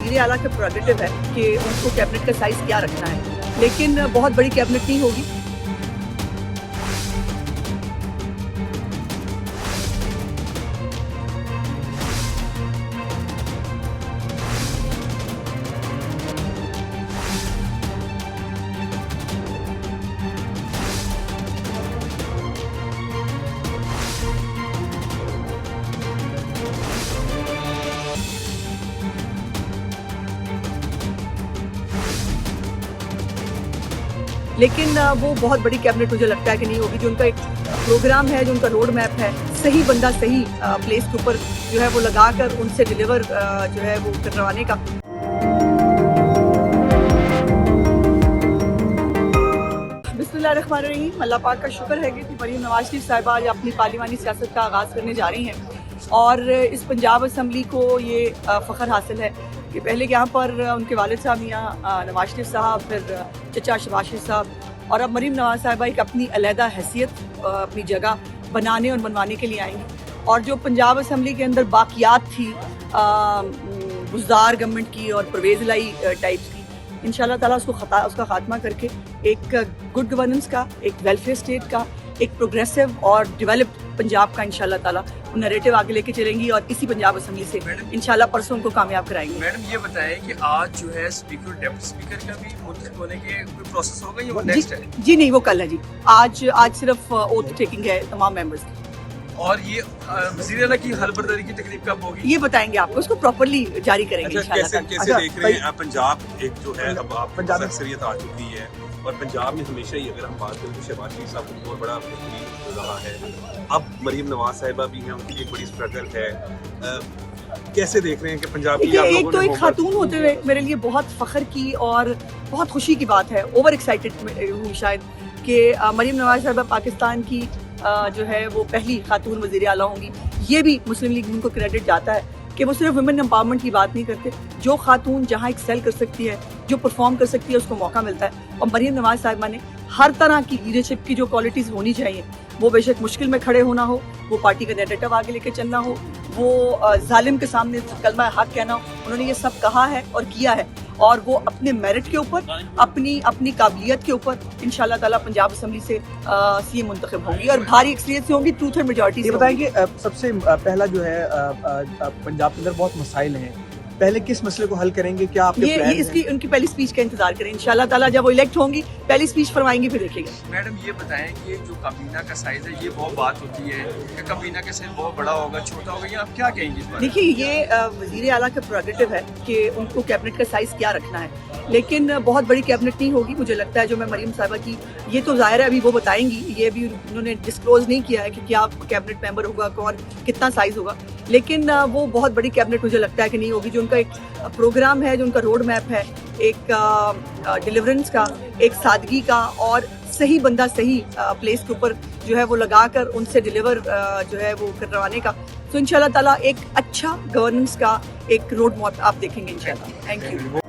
वज़ीर आला का प्रोगेटिव है कि उनको कैबिनेट का साइज़ क्या रखना है, लेकिन बहुत बड़ी कैबिनेट नहीं होगी। लेकिन वो बहुत बड़ी कैबिनेट मुझे लगता है कि नहीं होगी। जो उनका एक प्रोग्राम है, जो उनका रोड मैप है, सही बंदा सही प्लेस के ऊपर जो है वो लगा कर उनसे डिलीवर जो है वो करवाने का। बिस्मिल्लाहिर्रहमानिर्रहीम। अल्लाह पाक का शुक्र है कि मरीम नवाज शरीफ साहिबा आज अपनी पार्लिमानी सियासत का आगाज़ करने जा रही हैं और इस पंजाब असम्बली को ये फ़ख्र हासिल है कि पहले यहाँ पर उनके वालिद साहब मियाँ नवाज शरीफ साहब, फिर चचा शहबाज शरीफ साहब और अब मरीम नवाज साहिबा एक अपनी अलहदा हैसियत अपनी जगह बनाने और मनवाने के लिए आएंगी। और जो पंजाब असम्बली के अंदर बाकियात थी बुज़दार गवर्नमेंट की और परवेज़ लाई टाइप्स की, इंशाल्लाह ताला उसका खात्मा करके एक गुड गवर्नेंस का, एक वेलफेयर स्टेट का, एक प्रोग्रेसिव और डेवलप्ड पंजाब का इंशाल्लाह ताला नैरेटिव आगे लेके चलेंगी और इसी पंजाब असम्बली से इंशाल्लाह परसों को कामयाब कराएंगे। मैडम ये बताएं कि आज जो है स्पीकर और डेप्टी स्पीकर का भी मुंतखब होने के कोई प्रोसेस होगा या वो नेक्स्ट है? जी नहीं, वो कल है जी। आज सिर्फ ओथ टेकिंग है तमाम मेंबर्स की। और ये वज़ीर आला की हलबर्दारी की तकरीब कब होगी? ये बताएंगे आपको, उसको प्रॉपर्ली जारी करेंगे कैसे देख रहे हैं पंजाब एक जो है अब आप पंजाब अक्सरियत आ चुकी है और पंजाब में हमेशा ही अगर हम बात करें तो शहबाज शरीफ साहब को बहुत बड़ा बेहतरीन रहा है। अब मरीम नवाज साहिबा भी हैं, उनकी एक बड़ी स्ट्रगल है। कैसे देख रहे हैं कि पंजाब की एक तो एक खातून होते हुए मेरे लिए बहुत फख्र की और बहुत खुशी की बात है, ओवर एक्साइटेड हूँ शायद कि मरीम नवाज साहिबा पाकिस्तान की जो है वो पहली खातून वज़ीर आला होंगी। ये भी मुस्लिम लीग उनको क्रेडिट जाता है कि वो सिर्फ वुमेन एम्पावरमेंट की बात नहीं करते, जो खातून जहाँ एक्सेल कर सकती है, जो परफॉर्म कर सकती है, उसको मौका मिलता है। और मरीम नवाज साहिबा ने हर तरह की लीडरशिप की जो क्वालिटीज़ होनी चाहिए, वो बेशक मुश्किल में खड़े होना हो, वो पार्टी का नैरेटिव आगे लेके चलना हो, वो जालिम के सामने कलमा हक कहना हो, उन्होंने ये सब कहा है और किया है। और वो अपने मेरिट के ऊपर, अपनी काबिलियत के ऊपर इंशाल्लाह ताला पंजाब असम्बली से सीएम मुंतखब होंगी और भारी एक्सपीरियंस से होंगी, ट्रूथ एंड मेजॉरिटी से। ये बताएंगे सबसे पहला जो है पंजाब के अंदर बहुत मसाइल हैं, पहले किस मसले को हल करेंगे? क्या आपके प्लान इसकी उनकी पहली स्पीच का इंतजार करें इंशाल्लाह ताला। जब वो इलेक्ट होंगी पहली स्पीच फरमाएंगी, फिर देखिएगा। मैडम ये बताएं कि जो काबीना का साइज है, ये बहुत बात होती है कि काबीना का साइज बहुत बड़ा होगा, छोटा होगा, ये आप क्या कहेंगे इस बारे में? देखिए, ये वज़ीर आला का प्रोगेटिव है कि उनको कैबिनेट का साइज क्या रखना है, लेकिन बहुत बड़ी कैबिनेट नहीं होगी मुझे लगता है। जो मैं मरीम साहिबा की, ये तो ज़ाहिर है अभी वो बताएंगी, ये भी उन्होंने डिस्क्लोज नहीं किया है कि क्या कैबिनेट मेंबर होगा, कौन कितना साइज होगा, लेकिन वो बहुत बड़ी कैबिनेट मुझे लगता है कि नहीं होगी। जो उनका एक प्रोग्राम है, जो उनका रोड मैप है, एक डिलीवरेंस का, एक सादगी का और सही बंदा सही प्लेस के ऊपर जो है वो लगा कर उनसे डिलीवर जो है वो करवाने का, तो इंशाल्लाह ताला एक अच्छा गवर्नेंस का एक रोड मैप आप देखेंगे इंशाल्लाह। Thank you.